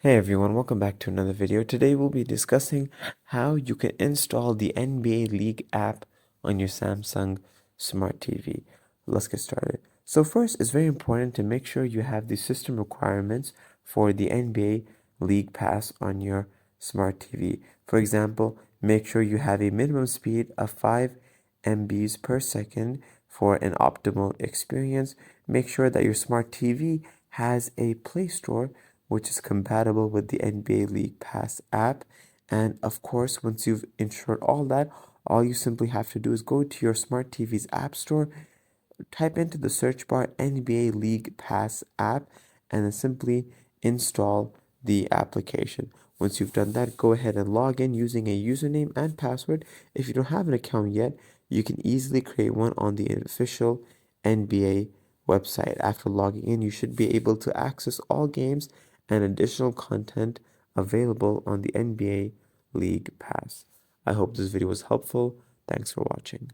Hey everyone, welcome back to another video. Today we'll be discussing how you can install the NBA League app on your Samsung Smart TV. Let's get started. So first, it's very important to make sure you have the system requirements for the NBA League Pass on your Smart TV. For example, make sure you have a minimum speed of 5 MBs per second for an optimal experience. Make sure that your Smart TV has a Play Store which is compatible with the NBA League Pass app. And of course, once you've ensured all that, all you simply have to do is go to your Smart TV's App Store, type into the search bar NBA League Pass app, and then simply install the application. Once you've done that, go ahead and log in using a username and password. If you don't have an account yet, you can easily create one on the official NBA website. After logging in, you should be able to access all games and additional content available on the NBA League Pass. I hope this video was helpful. Thanks for watching.